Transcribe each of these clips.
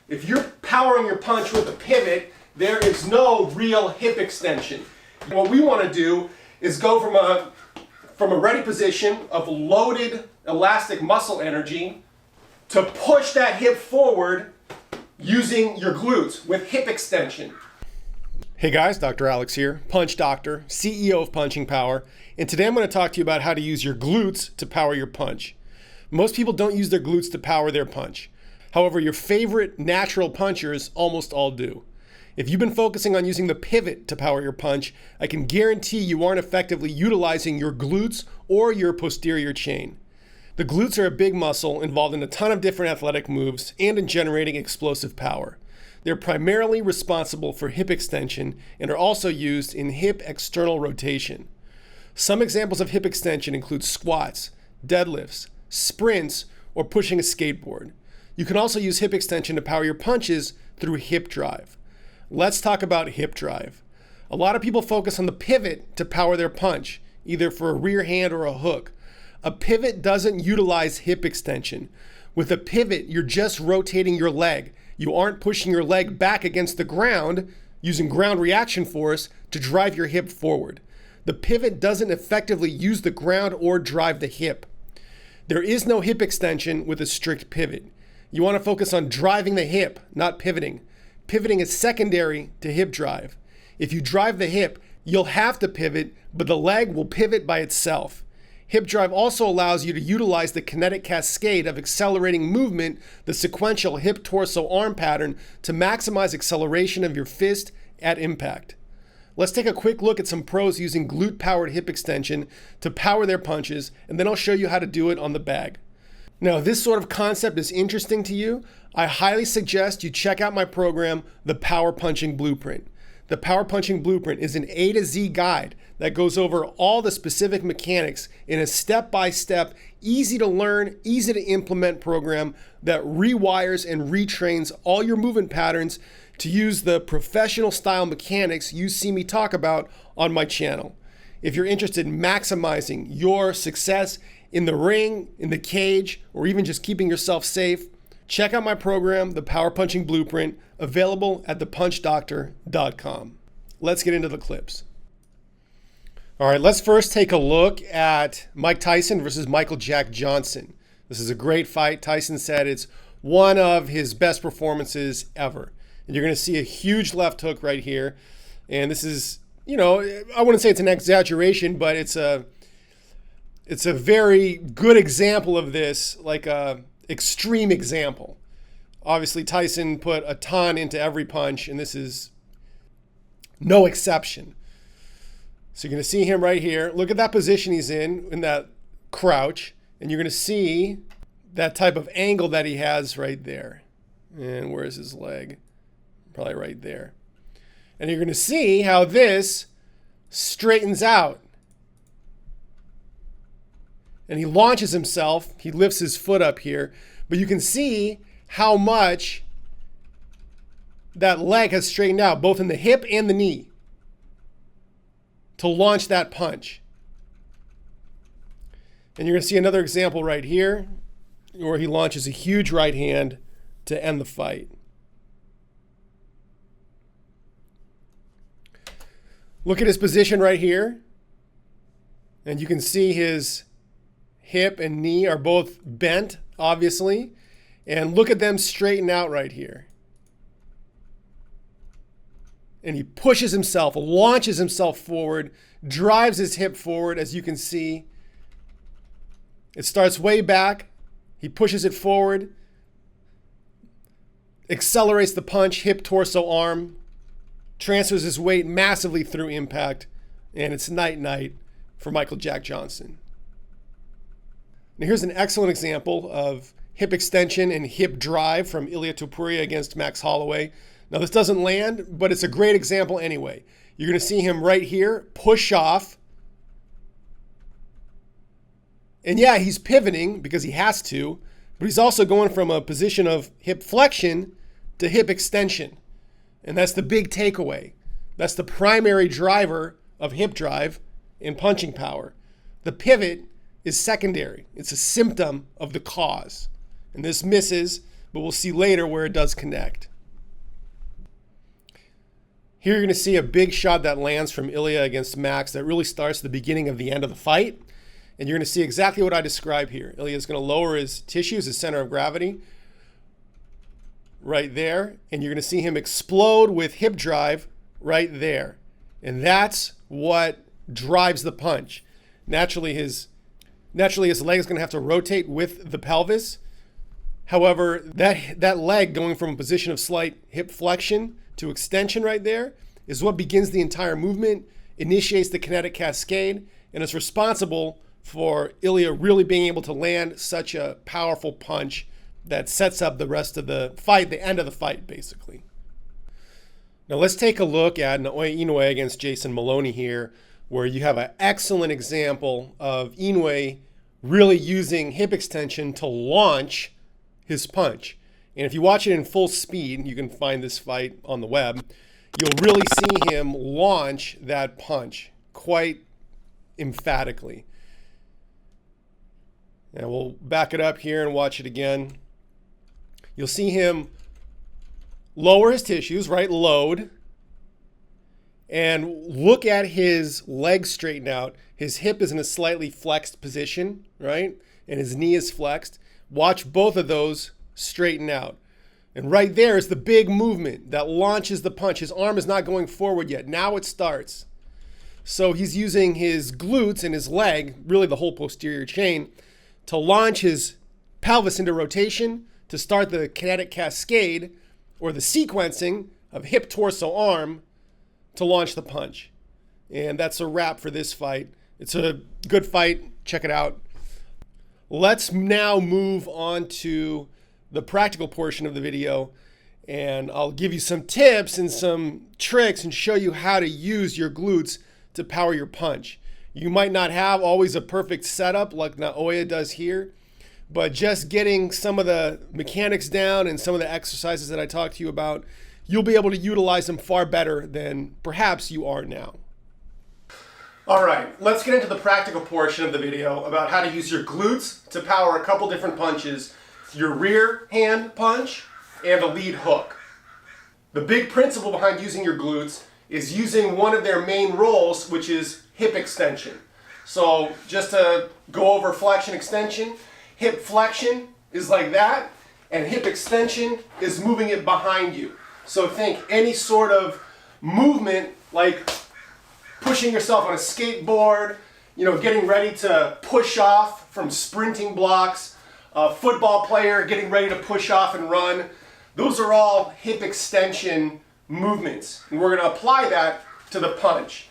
If you're powering your punch with a pivot, there is no real hip extension. What we want to do is go from a ready position of loaded elastic muscle energy to push that hip forward using your glutes with hip extension. Hey guys, Dr. Alex here, Punch Doctor, CEO of Punching Power, and today I'm going to talk to you about how to use your glutes to power your punch. Most people don't use their glutes to power their punch. However, your favorite natural punchers almost all do. If you've been focusing on using the pivot to power your punch, I can guarantee you aren't effectively utilizing your glutes or your posterior chain. The glutes are a big muscle involved in a ton of different athletic moves and in generating explosive power. They're primarily responsible for hip extension and are also used in hip external rotation. Some examples of hip extension include squats, deadlifts, sprints, or pushing a skateboard. You can also use hip extension to power your punches through hip drive. Let's talk about hip drive. A lot of people focus on the pivot to power their punch, either for a rear hand or a hook. A pivot doesn't utilize hip extension. With a pivot, you're just rotating your leg. You aren't pushing your leg back against the ground using ground reaction force to drive your hip forward. The pivot doesn't effectively use the ground or drive the hip. There is no hip extension with a strict pivot. You want to focus on driving the hip, not pivoting. Pivoting is secondary to hip drive. If you drive the hip, you'll have to pivot, but the leg will pivot by itself. Hip drive also allows you to utilize the kinetic cascade of accelerating movement, the sequential hip-torso-arm pattern, to maximize acceleration of your fist at impact. Let's take a quick look at some pros using glute-powered hip extension to power their punches, and then I'll show you how to do it on the bag. Now, if this sort of concept is interesting to you, I highly suggest you check out my program, The Power Punching Blueprint. The Power Punching Blueprint is an A to Z guide that goes over all the specific mechanics in a step-by-step, easy to learn, easy to implement program that rewires and retrains all your movement patterns to use the professional style mechanics you see me talk about on my channel. If you're interested in maximizing your success in the ring, in the cage, or even just keeping yourself safe, check out my program, The Power Punching Blueprint, available at thepunchdoctor.com. Let's get into the clips. All right, let's first take a look at Mike Tyson versus Michael Jack Johnson. This is a great fight. Tyson said it's one of his best performances ever. And you're going to see a huge left hook right here. And this is, I wouldn't say it's an exaggeration, but it's a very good example of this, like a extreme example. Obviously, Tyson put a ton into every punch, and this is no exception. So you're going to see him right here. Look at that position he's in that crouch, and you're going to see that type of angle that he has right there. And where's his leg? Probably right there. And you're going to see how this straightens out. And he launches himself. He lifts his foot up here. But you can see how much that leg has straightened out, both in the hip and the knee, to launch that punch. And you're going to see another example right here where he launches a huge right hand to end the fight. Look at his position right here. And you can see his hip and knee are both bent, obviously. And look at them straighten out right here. And he pushes himself, launches himself forward, drives his hip forward, as you can see. It starts way back. He pushes it forward, accelerates the punch, hip, torso, arm, transfers his weight massively through impact, and it's night-night for Michael Jack Johnson. Now here's an excellent example of hip extension and hip drive from Ilia Topuria against Max Holloway. Now this doesn't land, but it's a great example anyway. You're going to see him right here, push off. And yeah, he's pivoting because he has to, but he's also going from a position of hip flexion to hip extension. And that's the big takeaway. That's the primary driver of hip drive in punching power. The pivot is secondary. It's a symptom of the cause. And this misses, but we'll see later where it does connect. Here you're going to see a big shot that lands from Ilia against Max that really starts the beginning of the end of the fight. And you're going to see exactly what I described here. Ilia's going to lower his tissues, his center of gravity, right there. And you're going to see him explode with hip drive right there. And that's what drives the punch. Naturally, his leg is going to have to rotate with the pelvis. However, that leg going from a position of slight hip flexion to extension right there is what begins the entire movement, initiates the kinetic cascade, and is responsible for Ilia really being able to land such a powerful punch that sets up the rest of the fight, the end of the fight, basically. Now let's take a look at Naoya Inoue against Jason Maloney here, where you have an excellent example of Inoue really using hip extension to launch his punch. And if you watch it in full speed, you can find this fight on the web, you'll really see him launch that punch quite emphatically. And we'll back it up here and watch it again. You'll see him lower his tissues, right? Load. And look at his legs straighten out. His hip is in a slightly flexed position, right? And his knee is flexed. Watch both of those straighten out. And right there is the big movement that launches the punch. His arm is not going forward yet. Now it starts. So he's using his glutes and his leg, really the whole posterior chain, to launch his pelvis into rotation, to start the kinetic cascade or the sequencing of hip, torso, arm to launch the punch. And that's a wrap for this fight. It's a good fight. Check it out. Let's now move on to the practical portion of the video, and I'll give you some tips and some tricks and show you how to use your glutes to power your punch. You might not have always a perfect setup like Naoya does here, but just getting some of the mechanics down and some of the exercises that I talked to you about, you'll be able to utilize them far better than perhaps you are now. All right, let's get into the practical portion of the video about how to use your glutes to power a couple different punches, your rear hand punch and a lead hook. The big principle behind using your glutes is using one of their main roles, which is hip extension. So just to go over flexion extension, hip flexion is like that, and hip extension is moving it behind you. So think any sort of movement like pushing yourself on a skateboard, getting ready to push off from sprinting blocks, a football player getting ready to push off and run. Those are all hip extension movements, and we're going to apply that to the punch.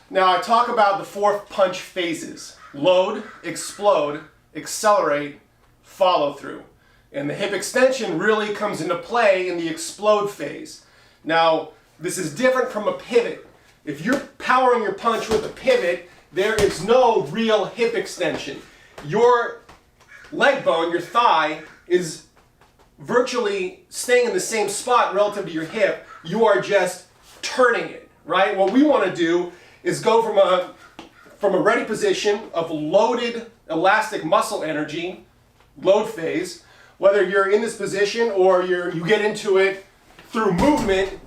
Now I talk about the 4 punch phases: load, explode, accelerate, follow through. And the hip extension really comes into play in the explode phase. Now this is different from a pivot. If you're powering your punch with a pivot, there is no real hip extension. Your leg bone, your thigh, is virtually staying in the same spot relative to your hip. You are just turning it, right? What we want to do is go from a ready position of loaded elastic muscle energy, load phase, whether you're in this position or you get into it through movement,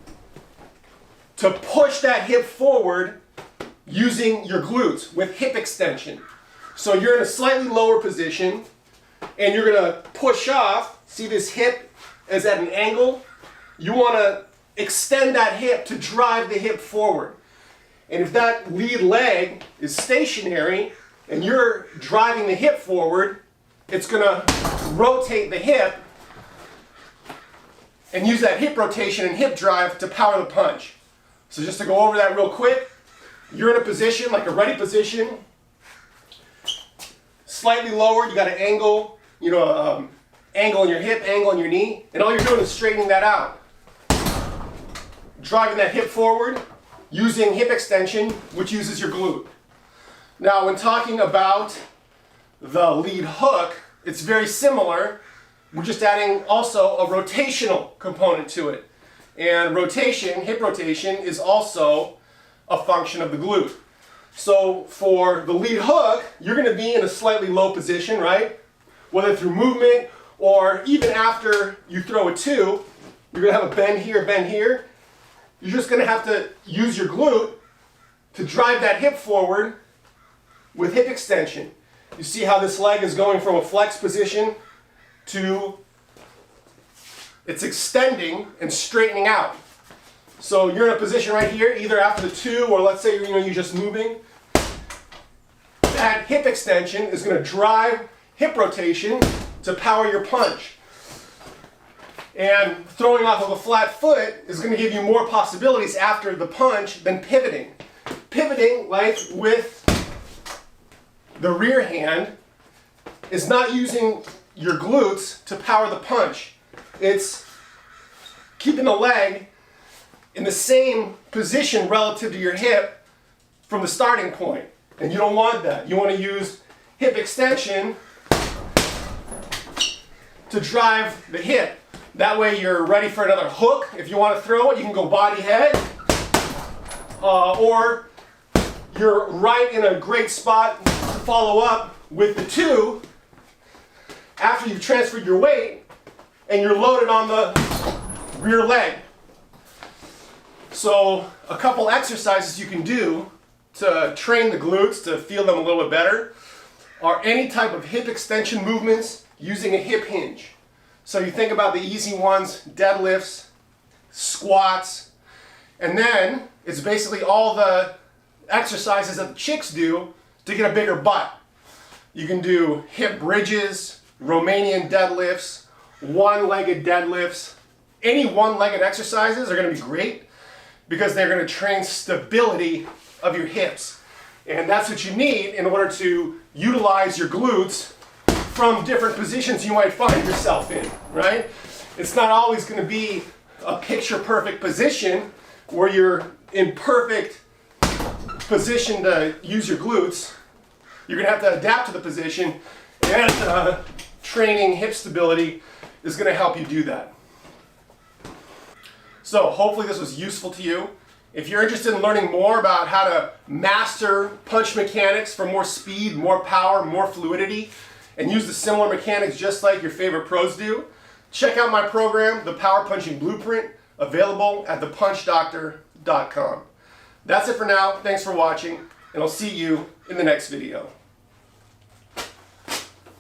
to push that hip forward using your glutes with hip extension. So you're in a slightly lower position and you're going to push off. See this hip is at an angle? You want to extend that hip to drive the hip forward. And if that lead leg is stationary and you're driving the hip forward, it's going to rotate the hip and use that hip rotation and hip drive to power the punch. So just to go over that real quick, you're in a position, like a ready position, slightly lower, you got an angle, angle in your hip, angle in your knee, and all you're doing is straightening that out. Driving that hip forward, using hip extension, which uses your glute. Now, when talking about the lead hook, it's very similar. We're just adding also a rotational component to it. And rotation, hip rotation, is also a function of the glute. So for the lead hook, you're going to be in a slightly low position, right? Whether through movement or even after you throw a 2, you're gonna have a bend here, bend here. You're just gonna have to use your glute to drive that hip forward with hip extension. You see how this leg is going from a flex position to it's extending and straightening out. So you're in a position right here, either after the 2 or let's say you're just moving. That hip extension is going to drive hip rotation to power your punch. And throwing off of a flat foot is going to give you more possibilities after the punch than pivoting. Pivoting, like with the rear hand, is not using your glutes to power the punch. It's keeping the leg in the same position relative to your hip from the starting point. And you don't want that. You want to use hip extension to drive the hip. That way you're ready for another hook. If you want to throw it, you can go body head. Or you're right in a great spot to follow up with the 2 after you've transferred your weight and you're loaded on the rear leg. So a couple exercises you can do to train the glutes to feel them a little bit better are any type of hip extension movements using a hip hinge. So you think about the easy ones, deadlifts, squats, and then it's basically all the exercises that the chicks do to get a bigger butt. You can do hip bridges, Romanian deadlifts, one-legged deadlifts. Any one-legged exercises are going to be great because they're going to train stability of your hips. And that's what you need in order to utilize your glutes from different positions you might find yourself in, right? It's not always going to be a picture-perfect position where you're in perfect position to use your glutes. You're going to have to adapt to the position, and training hip stability is going to help you do that. So hopefully this was useful to you. If you're interested in learning more about how to master punch mechanics for more speed, more power, more fluidity, and use the similar mechanics just like your favorite pros do, check out my program, The Power Punching Blueprint, available at thepunchdoctor.com. That's it for now. Thanks for watching, and I'll see you in the next video.